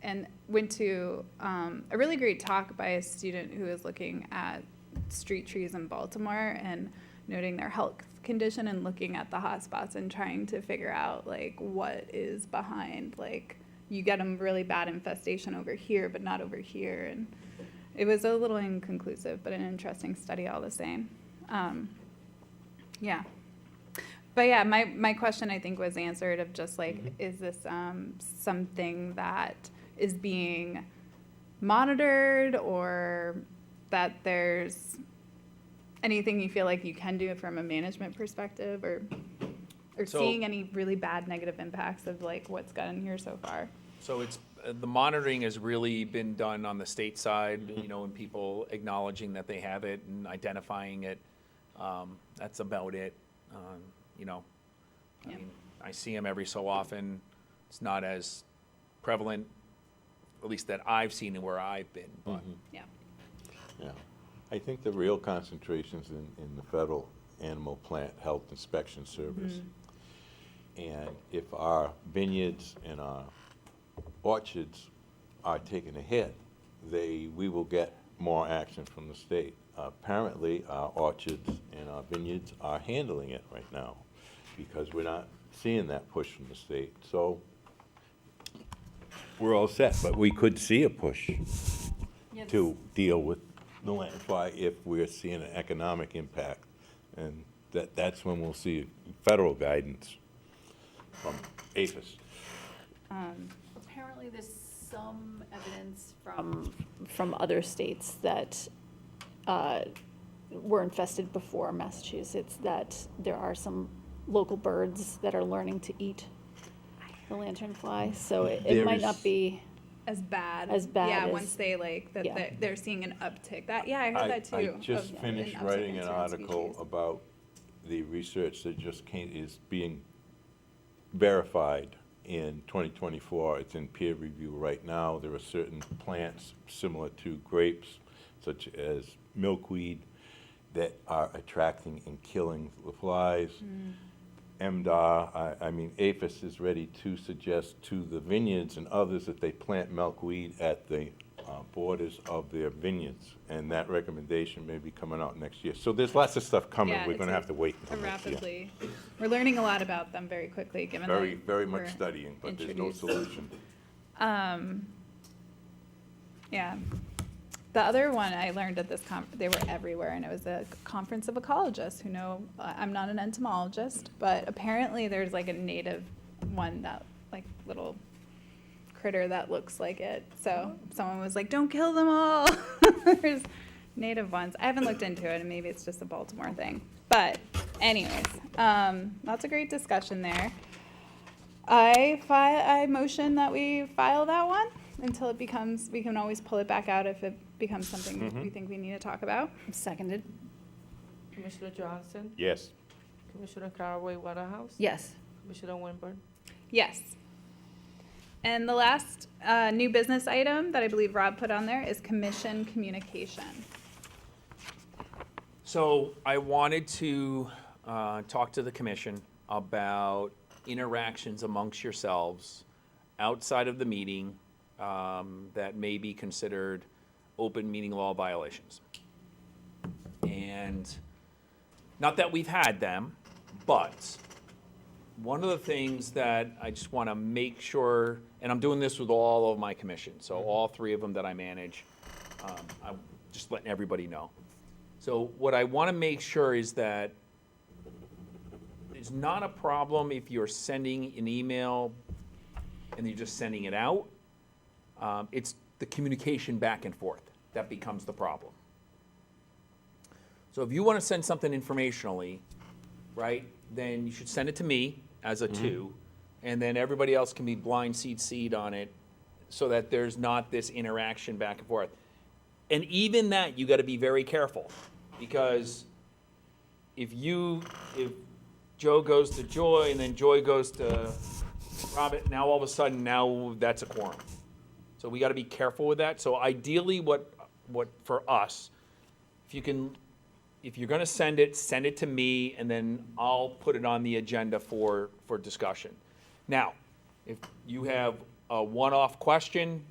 and went to a really great talk by a student who was looking at street trees in Baltimore and noting their health condition and looking at the hot spots and trying to figure out like what is behind, like you get a really bad infestation over here but not over here, and it was a little inconclusive but an interesting study all the same. Yeah. But yeah, my question I think was answered of just like, is this something that is being monitored, or that there's anything you feel like you can do from a management perspective, or So- seeing any really bad negative impacts of like what's gotten here so far? So it's, the monitoring has really been done on the state side, you know, and people acknowledging that they have it and identifying it. That's about it. You know, I Yeah. mean, I see them every so often. It's not as prevalent, at least that I've seen and where I've been, but. Yeah. Yeah. I think the real concentration's in the Federal Animal Plant Health Inspection Service. And if our vineyards and our orchards are taking a hit, we will get more action from the state. Apparently, our orchards and our vineyards are handling it right now, because we're not seeing that push from the state. So we're all set, but we could see a push to deal with the landfly if we're seeing an economic impact. And that's when we'll see federal guidance from APHIS. Apparently, there's some evidence from other states that were infested before Massachusetts, that there are some local birds that are learning to eat the lanternfly, so it There might is- not be, As bad. As bad Yeah, as- once they like, that yeah. they're seeing an uptick. That, yeah, I heard that too. I just of an finished uptick writing in an certain article species. about the research that just is being verified in 2024. It's in peer review right now. There are certain plants similar to grapes, such as milkweed, that are attracting and killing the flies. MDR, I mean, APHIS is ready to suggest to the vineyards and others that they plant milkweed at the borders of their vineyards, and that recommendation may be coming out next year. So there's lots of stuff coming. Yeah, We're it's gonna a- have to wait A until next year. rapidly, we're learning a lot about them very quickly, given that Very, very we're much studying, but there's no introduced. solution. Yeah. The other one I learned at this they were everywhere, and it was a conference of ecologists who know, I'm not an entomologist, but apparently there's like a native one, that like little critter that looks like it. So someone was like, don't kill them all. There's native ones. I haven't looked into it, and maybe it's just a Baltimore thing. But anyways, lots of great discussion there. I motion that we file that one until it becomes, we can always pull it back out if it becomes something we think we need to talk about. seconded. Commissioner Johnson, Yes. Commissioner Caraway Waterhouse, Yes. Commissioner Winburn. Yes. And the last new business item that I believe Rob put on there is commission communication. So I wanted to talk to the commission about interactions amongst yourselves outside of the meeting that may be considered open meeting law violations. And not that we've had them, but one of the things that I just want to make sure, and I'm doing this with all of my commissions, so all three of them that I manage, I'm just letting everybody know. So what I want to make sure is that it's not a problem if you're sending an email and you're just sending it out. It's the communication back and forth that becomes the problem. So if you want to send something informationally, right, then you should send it to me as a two, and then everybody else can be blind CC'd on it so that there's not this interaction back and forth. And even that, you got to be very careful, because if Joe goes to Joy and then Joy goes to Robert, now all of a sudden, now that's a quorum. So we got to be careful with that. So ideally, what for us, if you're going to send it to me, and then I'll put it on the agenda for discussion. Now, if you have a one-off question,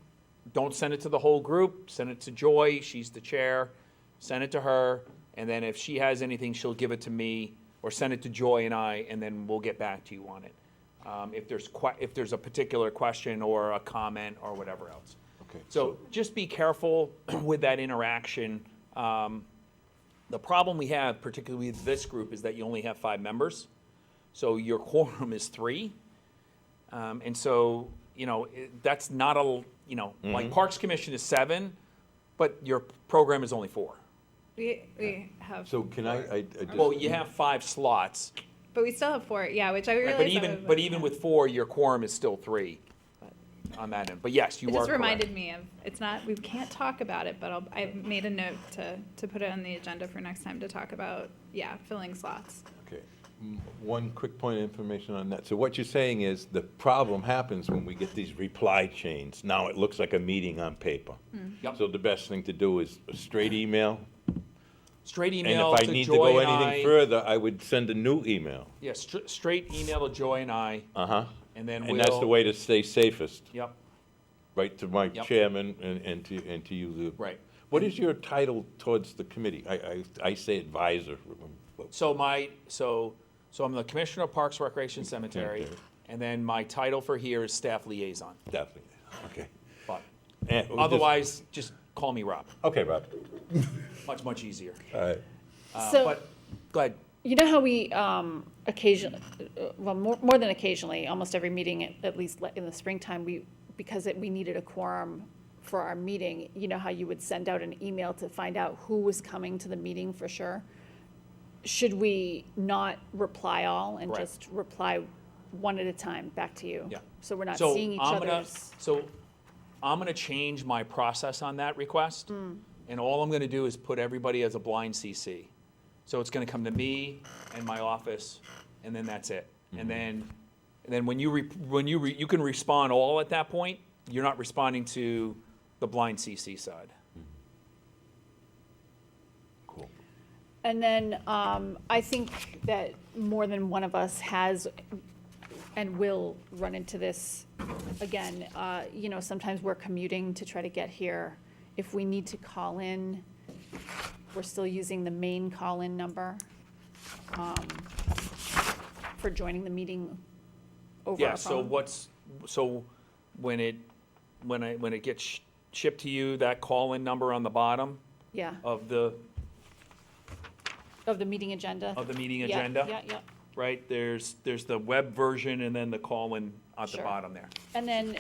don't send it to the whole group. Send it to Joy. She's the chair. Send it to her, and then if she has anything, she'll give it to me, or send it to Joy and I, and then we'll get back to you on it. If there's a particular question or a comment or whatever else. Okay. So just be careful with that interaction. The problem we have, particularly with this group, is that you only have 5 members. So your quorum is 3. And so, that's not like Parks Commission is 7, but your program is only 4. We have, So can I just. Well, you have 5 slots, but we still have 4, yeah, which I right, realized. but even with 4, your quorum is still 3 on that end. But yes, you It are just correct. reminded me of, it's not, we can't talk about it, but I've made a note to put it on the agenda for next time to talk about, filling slots. Okay, one quick point of information on that. So what you're saying is the problem happens when we get these reply chains. Now it looks like a meeting on paper. Yep. So the best thing to do is a straight email. Straight And email if I to need to Joy go and anything I. further, I would send a new email. Yeah, straight email to Joy and I, Uh-huh. and then And that's the way to stay safest, Yep, right to my Yep. chairman and to you. right. What is your title towards the committee? I say advisor. So I'm the Commissioner of Parks, Recreation, Cemetery, Okay. and then my title for here is Staff Liaison. Definitely, okay. But And we'll just- otherwise, just call me Rob. Okay, Rob. Much easier. All right. So- But, go ahead. You know how we occasionally, well, more than occasionally, almost every meeting, at least in the springtime, because we needed a quorum for our meeting, you know how you would send out an email to find out who was coming to the meeting for sure? Should we not reply all and Correct. just reply one at a time back to you? Yeah. So we're not So seeing each I'm gonna- other's. So I'm gonna change my process on that request, and all I'm gonna do is put everybody as a blind CC. So it's gonna come to me and my office, and then that's it. And then when you can respond all at that point, you're not responding to the blind CC side. Cool. And then I think that more than one of us has and will run into this again. Sometimes we're commuting to try to get here. If we need to call in, we're still using the main call-in number for joining the meeting over Yeah, our phone. so when it gets shipped to you, that call-in number on the bottom Yeah, of the meeting agenda. meeting Yeah, agenda, Yeah. right? There's the web version and then the call-in at the Sure. bottom there. And then,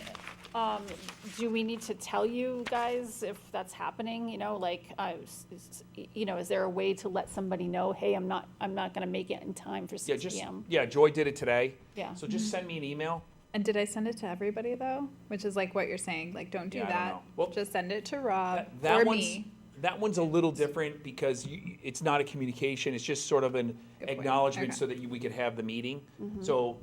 do we need to tell you guys if that's happening, is there a way to let somebody know, hey, I'm not gonna make it in time for Yeah, 6 PM? yeah, Joy did it today. Yeah. So just send me an email. And did I send it to everybody though? Which is like what you're saying, like, don't do Yeah, I don't that. know. Well, Just send it to Rob That or one's, me. that one's a little different because it's not a communication, it's just sort of an Good point. acknowledgement Okay. so that we could have the meeting. So,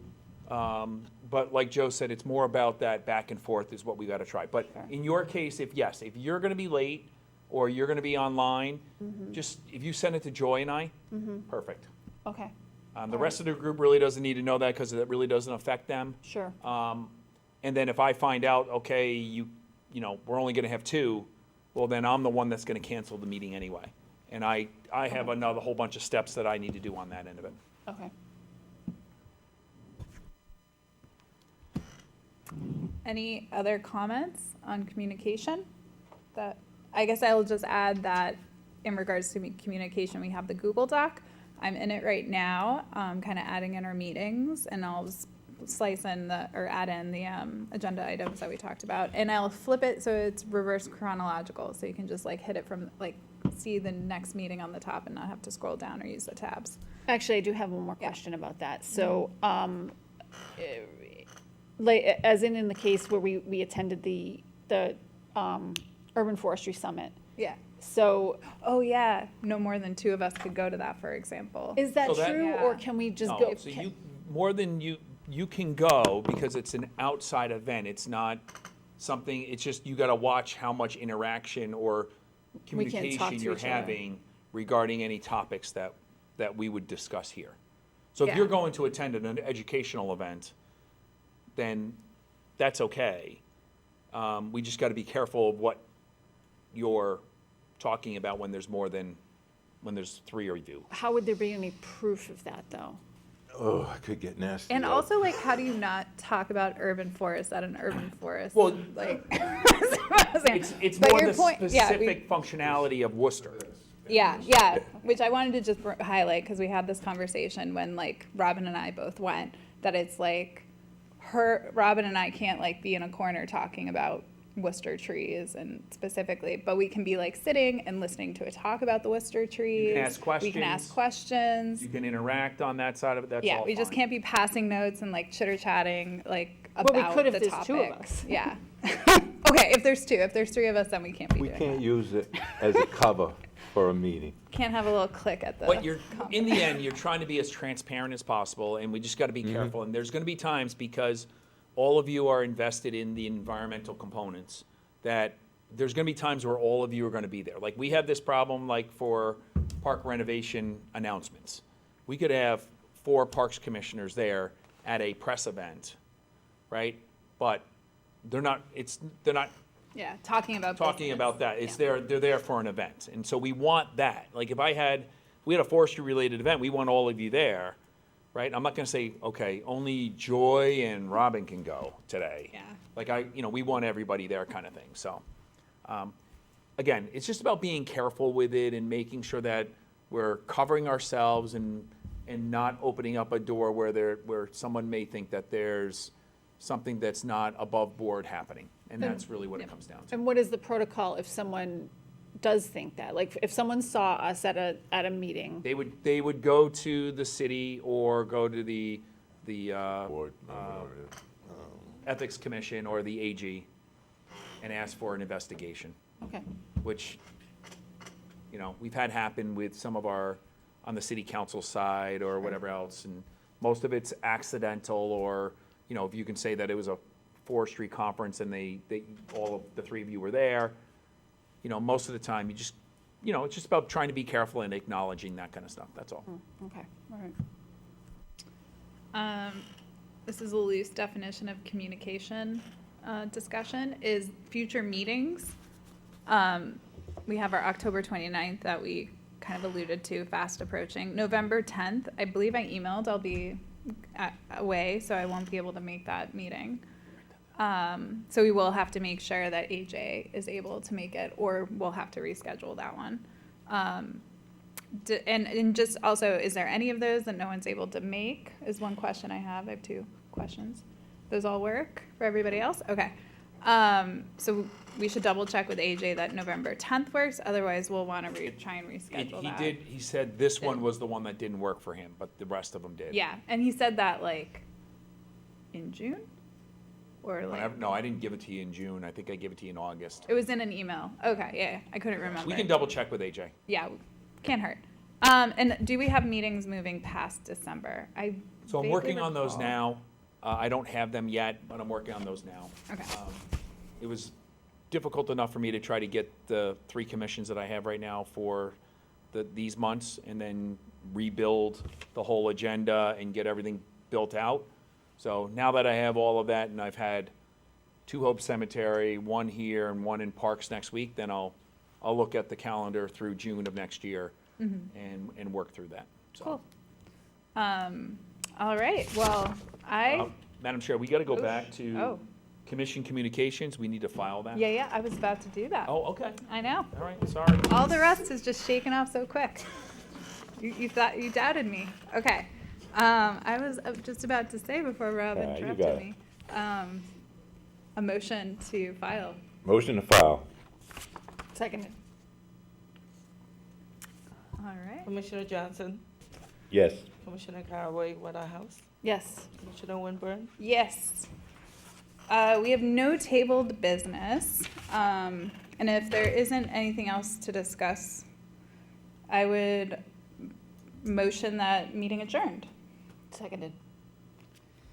but like Joe said, it's more about that back and forth is what we gotta try. But Sure. in your case, if you're gonna be late or you're gonna be online, just, if you send it to Joy and I, perfect. Okay, The rest of the group really doesn't need to know that because it really doesn't affect them. sure. And then if I find out, okay, we're only gonna have 2, well, then I'm the one that's gonna cancel the meeting anyway. And I have another whole bunch of steps that I need to do on that end of it. Okay. Any other comments on communication? I guess I'll just add that in regards to communication, we have the Google Doc. I'm in it right now, kind of adding in our meetings, and I'll slice in add in the agenda items that we talked about, and I'll flip it so it's reverse chronological, so you can just hit it from see the next meeting on the top and not have to scroll down or use the tabs. Actually, I do have one more Yeah. question about that. So, as in the case where we attended the Urban Forestry Summit. Yeah. So, Oh, yeah. No more than 2 of us could go to that, for example. is that So that- true, Yeah. or can we just No, go? so more than you can go because it's an outside event. It's not something, it's just you gotta watch how much interaction or We can't talk communication to you're each other. having regarding any topics that we would discuss here. So if Yeah. you're going to attend an educational event, then that's okay. We just gotta be careful of what you're talking about when there's 3 of you. How would there be any proof of that, though? Oh, I could get nasty. And though. also, how do you not talk about urban forest at an urban forest? Well, that's what I was saying. It's But more your the point- yeah, specific functionality of Worcester. Yeah, which I wanted to just highlight, because we had this conversation when like Robin and I both went, that it's like Robin and I can't like be in a corner talking about Worcester trees and specifically, but we can be like sitting and listening to a talk about the Worcester trees. ask We can ask questions. You can interact on that side of it, that's all Yeah, we just fine. can't be passing notes and like chitter chatting like Well, we about could if the there's topics. two of us. Yeah. Okay, if there's two. If there's three of us, then we can't be We doing can't that. use it as a cover for a meeting. Can't have a little click at the. But in conference. the end, you're trying to be as transparent as possible, and we just gotta be careful, and there's gonna be times, because all of you are invested in the environmental components, that there's gonna be times where all of you are gonna be there. Like, we have this problem, like, for park renovation announcements. We could have 4 parks commissioners there at a press event, right? But they're not Yeah, talking about talking business. about that. It's Yeah. they're there for an event. And so we want that. Like, if we had a forestry related event, we want all of you there, right? I'm not gonna say, okay, only Joy and Robin can go today. Yeah. Like, we want everybody there, kind of thing. So, again, it's just about being careful with it and making sure that we're covering ourselves and not opening up a door where someone may think that there's something that's not above board happening. And that's really what it comes down to. And what is the protocol if someone does think that? Like, if someone saw us at a meeting? They would go to the city or go to the Board member. Ethics Commission or the AG and ask for an investigation, Okay. which, we've had happen with some of on the city council side or whatever else, and most of it's accidental, or, if you can say that it was a forestry conference and all of the 3 of you were there, most of the time, it's just about trying to be careful and acknowledging that kind of stuff, that's all. Okay, all right. This is a loose definition of communication discussion, is future meetings. We have our October 29th that we kind of alluded to, fast approaching. November 10th, I believe I emailed, I'll be away, so I won't be able to make that meeting. So we will have to make sure that AJ is able to make it, or we'll have to reschedule that one. And just also, is there any of those that no one's able to make, is one question I have. I have 2 questions. Those all work for everybody else? Okay. So we should double check with AJ that November 10th works, otherwise we'll want to try and reschedule that. He said this one was the one that didn't work for him, but the rest of them did. Yeah, and he said that like in June? Or like, No, I didn't give it to you in June, I think I gave it to you in August. it was in an email. Okay, yeah, I couldn't remember. We can double check with AJ. Yeah, can't hurt. And do we have meetings moving past December? So I'm vaguely working on those recall. now. I don't have them yet, but I'm working on those now. Okay. It was difficult enough for me to try to get the 3 commissions that I have right now for these months, and then rebuild the whole agenda and get everything built out. So now that I have all of that, and I've had 2 Hope Cemetery, 1 here and 1 in Parks next week, then I'll look at the calendar through June of next year and work through that. So, Cool. All right, well, Madam Chair, we got to go Oof. back to Oh. Commission Communications. We need to file that. yeah, I was about to do that. Oh, okay. I know. All right, sorry. All the rest is just shaken off so quick. You thought, you doubted me. Okay. I was just about to say before Rob You interrupted got it. me, a motion to file. Motion to file. Seconded. All right. Commissioner Johnson, Yes. Commissioner Caraway, Waterhouse, Yes. Commissioner Winburn, Yes. We have no tabled business. And if there isn't anything else to discuss, I would motion that meeting adjourned. Seconded.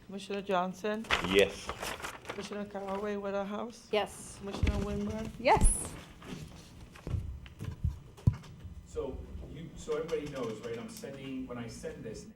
Commissioner Johnson, Yes. Commissioner Caraway, Waterhouse, Yes. Commissioner Winburn. Yes. So everybody knows, right, when I send this,